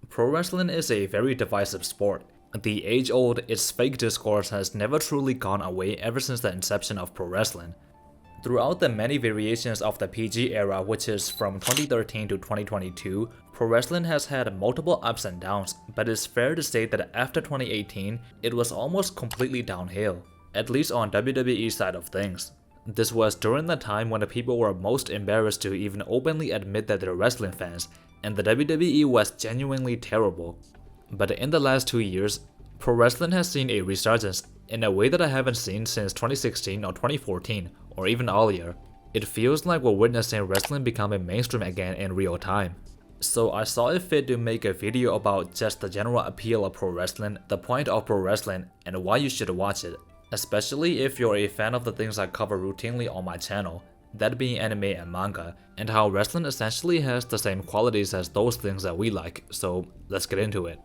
Pro wrestling is a very divisive sport. The age-old "it's fake" discourse has never truly gone away ever since the inception of pro wrestling. Throughout the many variations of the PG era, which is from 2013 to 2022, pro wrestling has had multiple ups and downs, but it's fair to say that after 2018, it was almost completely downhill, at least on WWE's side of things. This was during the time when the people were most embarrassed to even openly admit that they're wrestling fans, and the WWE was genuinely terrible. But in the last 2 years, pro wrestling has seen a resurgence in a way that I haven't seen since 2016 or 2014, or even earlier. It feels like we're witnessing wrestling becoming mainstream again in real time. So I saw it fit to make a video about just the general appeal of pro wrestling, the point of pro wrestling, and why you should watch it, especially if you're a fan of the things I cover routinely on my channel, that being anime and manga, and how wrestling essentially has the same qualities as those things that we like, so let's get into it.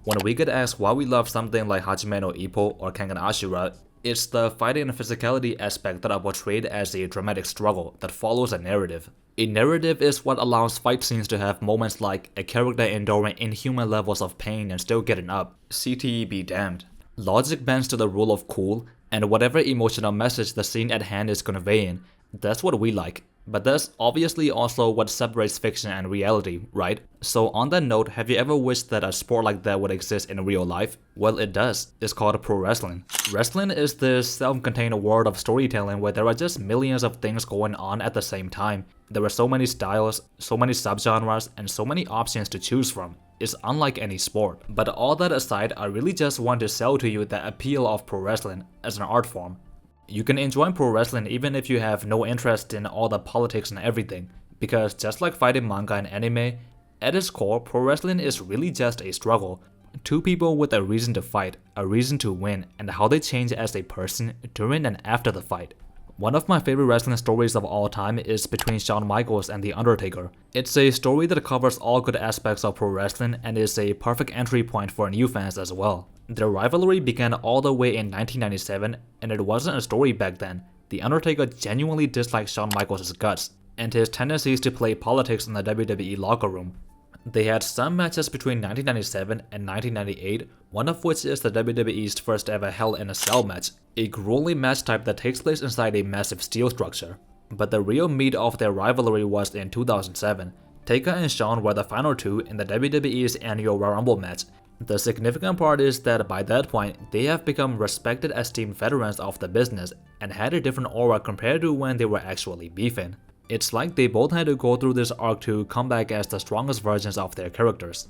When we get asked why we love something like Hajime no Ippo or Kengan Ashura, it's the fighting and physicality aspect that are portrayed as a dramatic struggle that follows a narrative. A narrative is what allows fight scenes to have moments like a character enduring inhuman levels of pain and still getting up. CTE be damned. Logic bends to the rule of cool, and whatever emotional message the scene at hand is conveying, that's what we like. But that's obviously also what separates fiction and reality, right? So on that note, have you ever wished that a sport like that would exist in real life? Well, it does. It's called pro wrestling. Wrestling is this self-contained world of storytelling where there are just millions of things going on at the same time. There are so many styles, so many subgenres, and so many options to choose from. It's unlike any sport. But all that aside, I really just want to sell to you the appeal of pro wrestling as an art form. You can enjoy pro wrestling even if you have no interest in all the politics and everything, because just like fighting manga and anime, at its core, pro wrestling is really just a struggle. Two people with a reason to fight, a reason to win, and how they change as a person during and after the fight. One of my favorite wrestling stories of all time is between Shawn Michaels and The Undertaker. It's a story that covers all good aspects of pro wrestling and is a perfect entry point for new fans as well. Their rivalry began all the way in 1997, and it wasn't a story back then. The Undertaker genuinely disliked Shawn Michaels' guts and his tendencies to play politics in the WWE locker room. They had some matches between 1997 and 1998, one of which is the WWE's first ever Hell in a Cell match, a grueling match type that takes place inside a massive steel structure. But the real meat of their rivalry was in 2007. Taker and Shawn were the final two in the WWE's annual Royal Rumble match. The significant part is that by that point, they have become respected esteemed veterans of the business and had a different aura compared to when they were actually beefing. It's like they both had to go through this arc to come back as the strongest versions of their characters.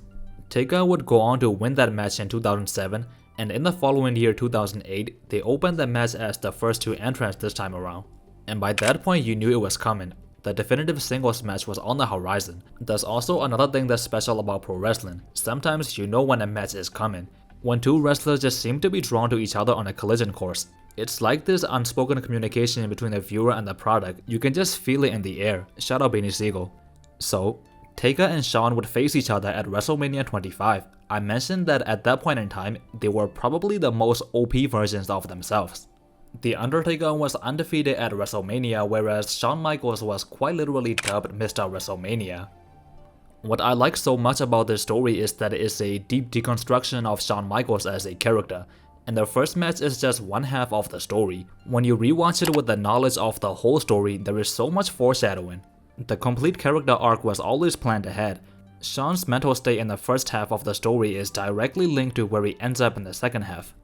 Taker would go on to win that match in 2007, and in the following year 2008, they opened the match as the first two entrants this time around. And by that point you knew it was coming. The definitive singles match was on the horizon. There's also another thing that's special about pro wrestling. Sometimes you know when a match is coming. When two wrestlers just seem to be drawn to each other on a collision course. It's like this unspoken communication between the viewer and the product. You can just feel it in the air. Shout out Benny Siegel. So, Taker and Shawn would face each other at WrestleMania 25. I mentioned that at that point in time, they were probably the most OP versions of themselves. The Undertaker was undefeated at WrestleMania, whereas Shawn Michaels was quite literally dubbed Mr. WrestleMania. What I like so much about this story is that it is a deep deconstruction of Shawn Michaels as a character, and the first match is just one half of the story. When you rewatch it with the knowledge of the whole story, there is so much foreshadowing. The complete character arc was always planned ahead. Shawn's mental state in the first half of the story is directly linked to where he ends up in the second half.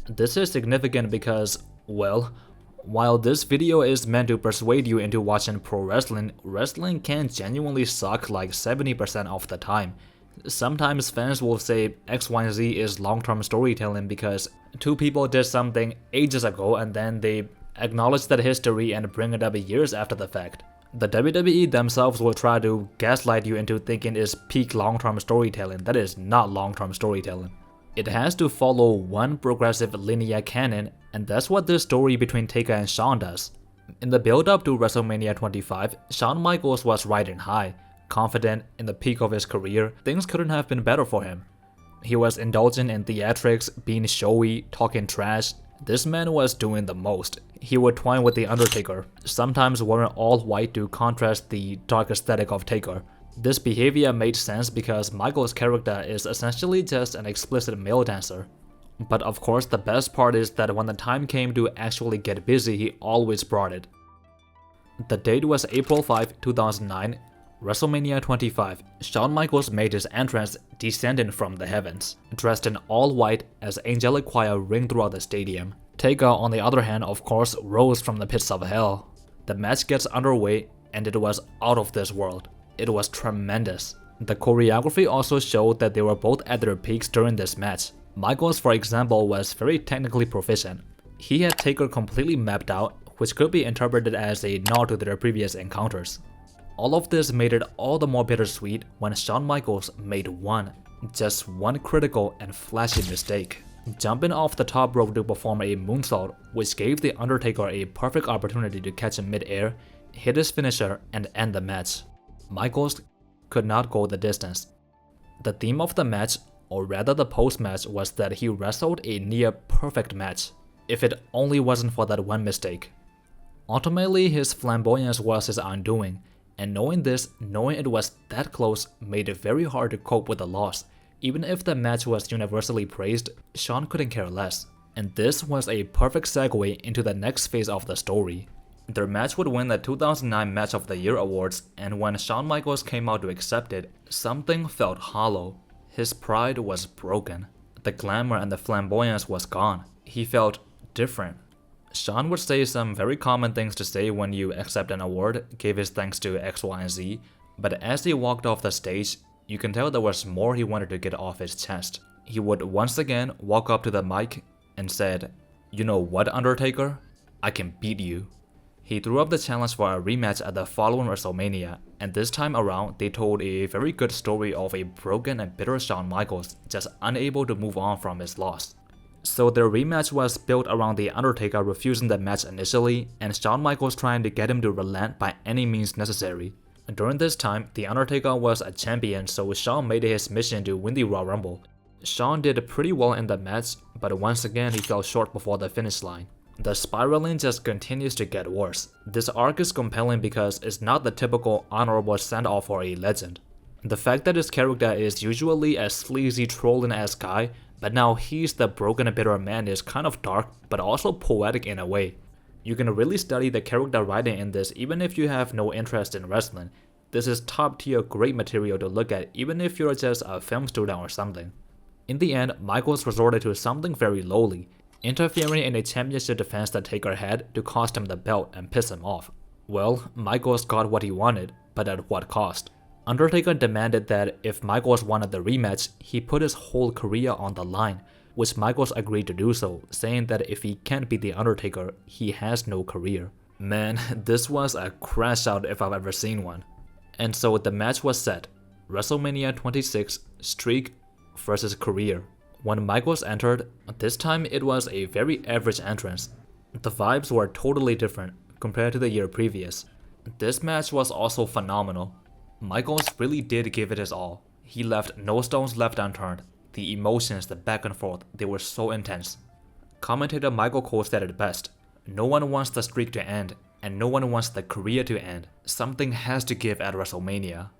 This is significant because, well, while this video is meant to persuade you into watching pro wrestling, wrestling can genuinely suck like 70% of the time. Sometimes fans will say X, Y, and Z is long-term storytelling because two people did something ages ago and then they acknowledge that history and bring it up years after the fact. The WWE themselves will try to gaslight you into thinking it's peak long-term storytelling. That is not long-term storytelling. It has to follow one progressive linear canon, and that's what this story between Taker and Shawn does. In the build-up to WrestleMania 25, Shawn Michaels was riding high, confident, in the peak of his career. Things couldn't have been better for him. He was indulging in theatrics, being showy, talking trash. This man was doing the most. He would twine with The Undertaker, sometimes wearing all white to contrast the dark aesthetic of Taker. This behavior made sense because Michael's character is essentially just an explicit male dancer. But of course, the best part is that when the time came to actually get busy, he always brought it. The date was April 5, 2009, WrestleMania 25. Shawn Michaels made his entrance descending from the heavens, dressed in all white as angelic choir ring throughout the stadium. Taker, on the other hand, of course, rose from the pits of hell. The match gets underway, and it was out of this world. It was tremendous. The choreography also showed that they were both at their peaks during this match. Michaels, for example, was very technically proficient. He had Taker completely mapped out, which could be interpreted as a nod to their previous encounters. All of this made it all the more bittersweet when Shawn Michaels made just one critical and flashy mistake. Jumping off the top rope to perform a moonsault, which gave The Undertaker a perfect opportunity to catch him mid-air, hit his finisher, and end the match. Michaels could not go the distance. The theme of the match, or rather the post-match, was that he wrestled a near-perfect match, if it only wasn't for that one mistake. Ultimately, his flamboyance was his undoing, and knowing it was that close, made it very hard to cope with the loss. Even if the match was universally praised, Shawn couldn't care less. And this was a perfect segue into the next phase of the story. Their match would win the 2009 Match of the Year awards, and when Shawn Michaels came out to accept it, something felt hollow. His pride was broken. The glamour and the flamboyance was gone. He felt different. Shawn would say some very common things to say when you accept an award, gave his thanks to X, Y, and Z, but as he walked off the stage, you can tell there was more he wanted to get off his chest. He would once again walk up to the mic and said, "You know what, Undertaker? I can beat you." He threw up the challenge for a rematch at the following WrestleMania, and this time around they told a very good story of a broken and bitter Shawn Michaels just unable to move on from his loss. So their rematch was built around The Undertaker refusing the match initially, and Shawn Michaels trying to get him to relent by any means necessary. During this time, The Undertaker was a champion, so Shawn made it his mission to win the Royal Rumble. Shawn did pretty well in the match, but once again he fell short before the finish line. The spiraling just continues to get worse. This arc is compelling because it's not the typical honorable send-off for a legend. The fact that his character is usually a sleazy trolling-ass guy, but now he's the broken and bitter man, is kind of dark, but also poetic in a way. You can really study the character writing in this even if you have no interest in wrestling. This is top tier great material to look at even if you're just a film student or something. In the end, Michaels resorted to something very lowly, interfering in a championship defense that Taker had to cost him the belt and piss him off. Well, Michaels got what he wanted, but at what cost? Undertaker demanded that if Michaels wanted the rematch, he put his whole career on the line, which Michaels agreed to do so, saying that if he can't beat The Undertaker, he has no career. Man, this was a crash out if I've ever seen one. And so the match was set, WrestleMania 26, Streak versus Career. When Michaels entered, this time it was a very average entrance. The vibes were totally different compared to the year previous. This match was also phenomenal. Michaels really did give it his all. He left no stones left unturned. The emotions, the back and forth, they were so intense. Commentator Michael Cole said it best: "No one wants the streak to end, and no one wants the career to end. Something has to give at WrestleMania."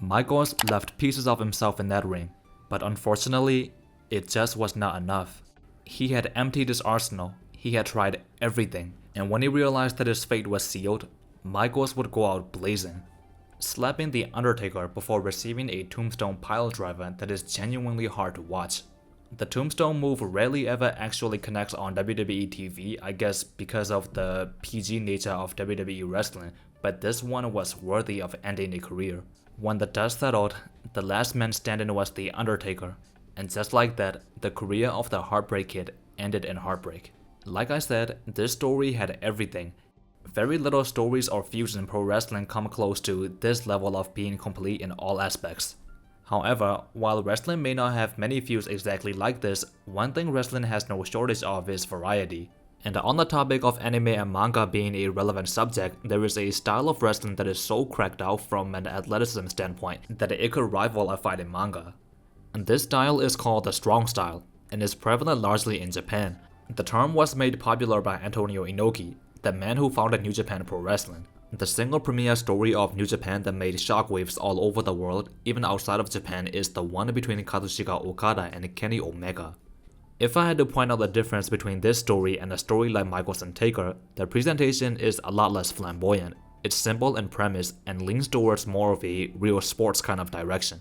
Michaels left pieces of himself in that ring, but unfortunately, it just was not enough. He had emptied his arsenal, he had tried everything, and when he realized that his fate was sealed, Michaels would go out blazing, slapping The Undertaker before receiving a tombstone piledriver that is genuinely hard to watch. The tombstone move rarely ever actually connects on WWE TV, I guess because of the PG nature of WWE wrestling, but this one was worthy of ending a career. When the dust settled, the last man standing was The Undertaker, and just like that, the career of the Heartbreak Kid ended in heartbreak. Like I said, this story had everything. Very little stories or feuds in pro wrestling come close to this level of being complete in all aspects. However, while wrestling may not have many feuds exactly like this, one thing wrestling has no shortage of is variety. And on the topic of anime and manga being a relevant subject, there is a style of wrestling that is so cracked out from an athleticism standpoint that it could rival a fight in manga. And this style is called the strong style, and is prevalent largely in Japan. The term was made popular by Antonio Inoki, the man who founded New Japan Pro Wrestling. The single premier story of New Japan that made shockwaves all over the world, even outside of Japan, is the one between Kazuchika Okada and Kenny Omega. If I had to point out the difference between this story and a story like Michaels and Taker, the presentation is a lot less flamboyant. It's simple in premise and leans towards more of a real sports kind of direction.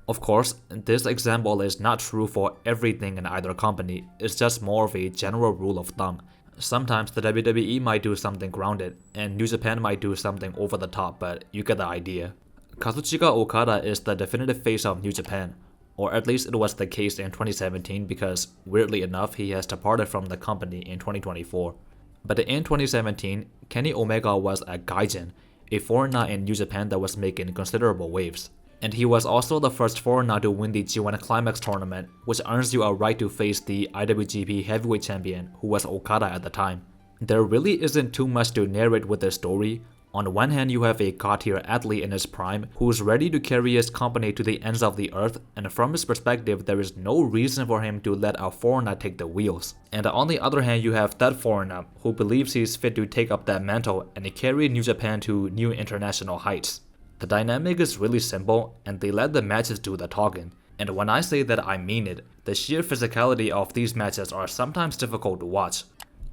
Of course, this example is not true for everything in either company, it's just more of a general rule of thumb. Sometimes the WWE might do something grounded, and New Japan might do something over the top, but you get the idea. Kazuchika Okada is the definitive face of New Japan, or at least it was the case in 2017 because, weirdly enough, he has departed from the company in 2024. But in 2017, Kenny Omega was a gaijin, a foreigner in New Japan that was making considerable waves. And he was also the first foreigner to win the G1 Climax tournament, which earns you a right to face the IWGP Heavyweight Champion, who was Okada at the time. There really isn't too much to narrate with this story. On one hand, you have a god-tier athlete in his prime who's ready to carry his company to the ends of the earth, and from his perspective, there is no reason for him to let a foreigner take the wheels. And on the other hand, you have that foreigner who believes he's fit to take up that mantle and carry New Japan to new international heights. The dynamic is really simple, and they let the matches do the talking. And when I say that, I mean it. The sheer physicality of these matches are sometimes difficult to watch.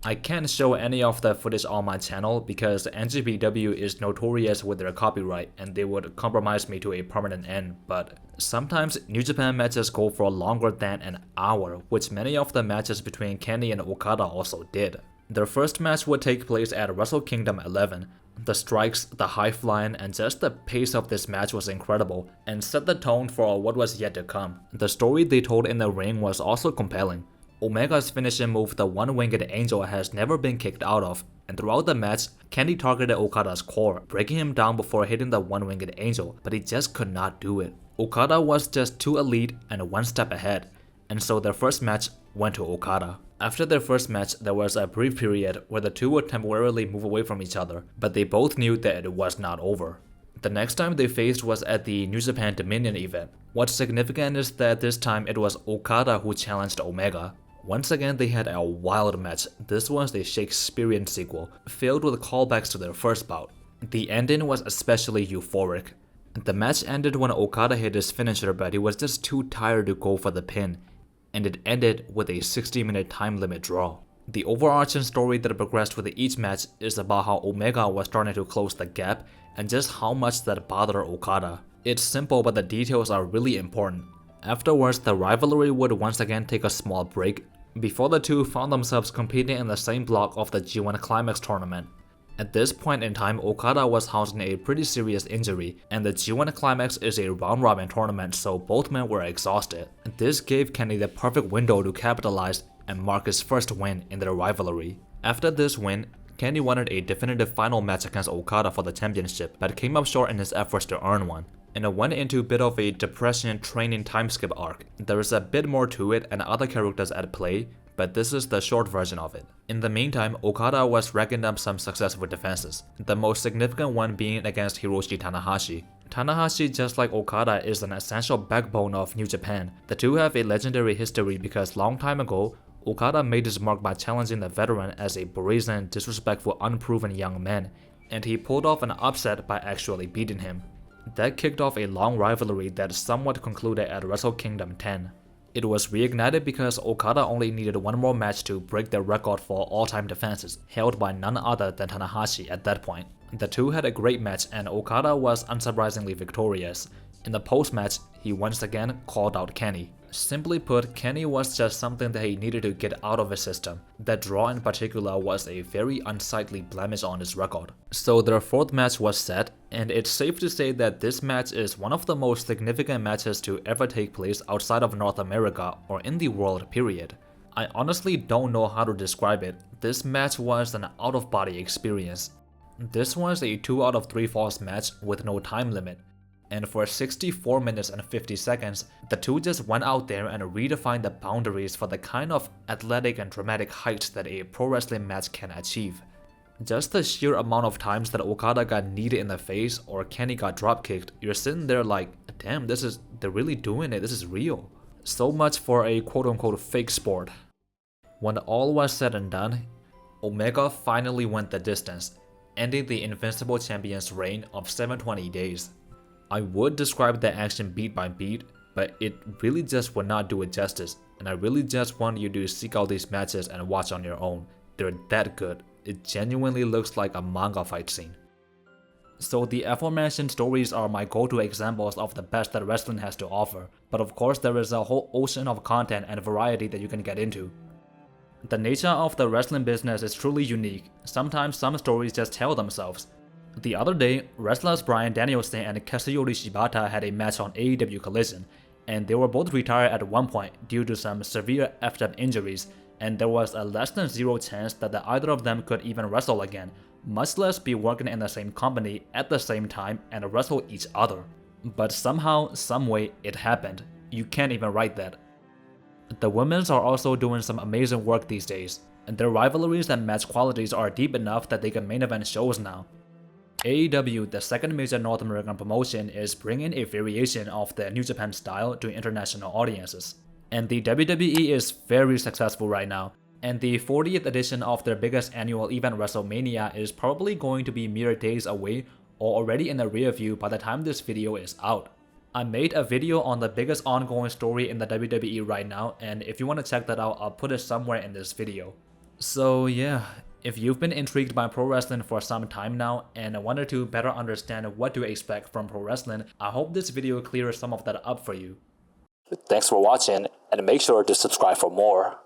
I can't show any of the footage on my channel because NJPW is notorious with their copyright and they would compromise me to a permanent end, but sometimes New Japan matches go for longer than an hour, which many of the matches between Kenny and Okada also did. Their first match would take place at Wrestle Kingdom 11. The strikes, the high flying, and just the pace of this match was incredible and set the tone for what was yet to come. The story they told in the ring was also compelling. Omega's finishing move, the One-Winged Angel, has never been kicked out of, and throughout the match, Kenny targeted Okada's core, breaking him down before hitting the One-Winged Angel, but he just could not do it. Okada was just too elite and one step ahead, and so their first match went to Okada. After their first match, there was a brief period where the two would temporarily move away from each other, but they both knew that it was not over. The next time they faced was at the New Japan Dominion event. What's significant is that this time it was Okada who challenged Omega. Once again, they had a wild match. This was a Shakespearean sequel, filled with callbacks to their first bout. The ending was especially euphoric. The match ended when Okada hit his finisher, but he was just too tired to go for the pin, and it ended with a 60-minute time limit draw. The overarching story that progressed with each match is about how Omega was starting to close the gap and just how much that bothered Okada. It's simple, but the details are really important. Afterwards, the rivalry would once again take a small break before the two found themselves competing in the same block of the G1 Climax tournament. At this point in time, Okada was housing a pretty serious injury, and the G1 Climax is a round-robin tournament, so both men were exhausted. This gave Kenny the perfect window to capitalize and mark his first win in their rivalry. After this win, Kenny wanted a definitive final match against Okada for the championship, but came up short in his efforts to earn one, and it went into a bit of a depression training timeskip arc. There is a bit more to it and other characters at play, but this is the short version of it. In the meantime, Okada was racking up some successful defenses, the most significant one being against Hiroshi Tanahashi. Tanahashi, just like Okada, is an essential backbone of New Japan. The two have a legendary history because long time ago, Okada made his mark by challenging the veteran as a brazen, disrespectful, unproven young man, and he pulled off an upset by actually beating him. That kicked off a long rivalry that somewhat concluded at Wrestle Kingdom 10. It was reignited because Okada only needed one more match to break the record for all-time defenses, held by none other than Tanahashi at that point. The two had a great match and Okada was unsurprisingly victorious. In the post-match, he once again called out Kenny. Simply put, Kenny was just something that he needed to get out of his system. That draw in particular was a very unsightly blemish on his record. So their fourth match was set, and it's safe to say that this match is one of the most significant matches to ever take place outside of North America or in the world period. I honestly don't know how to describe it. This match was an out-of-body experience. This was a 2 out of 3 falls match with no time limit. And for 64 minutes and 50 seconds, the two just went out there and redefined the boundaries for the kind of athletic and dramatic heights that a pro wrestling match can achieve. Just the sheer amount of times that Okada got kneed in the face or Kenny got dropkicked, you're sitting there like, damn, they're really doing it, this is real. So much for a quote-unquote fake sport. When all was said and done, Omega finally went the distance, ending the Invincible Champion's reign of 720 days. I would describe the action beat by beat, but it really just would not do it justice, and I really just want you to seek out these matches and watch on your own. They're that good. It genuinely looks like a manga fight scene. So the aforementioned stories are my go-to examples of the best that wrestling has to offer, but of course there is a whole ocean of content and variety that you can get into. The nature of the wrestling business is truly unique. Sometimes some stories just tell themselves. The other day, wrestlers Bryan Danielson and Kazuyori Shibata had a match on AEW Collision, and they were both retired at one point due to some severe effed up injuries, and there was a less than zero chance that either of them could even wrestle again, much less be working in the same company at the same time and wrestle each other. But somehow, someway, it happened. You can't even write that. The women's are also doing some amazing work these days, and their rivalries and match qualities are deep enough that they can main event shows now. AEW, the second major North American promotion, is bringing a variation of the New Japan style to international audiences. And the WWE is very successful right now, and the 40th edition of their biggest annual event WrestleMania is probably going to be mere days away or already in the rear view by the time this video is out. I made a video on the biggest ongoing story in the WWE right now, and if you want to check that out, I'll put it somewhere in this video. So yeah, if you've been intrigued by pro wrestling for some time now and wanted to better understand what to expect from pro wrestling, I hope this video clears some of that up for you. Thanks for watching, and make sure to subscribe for more.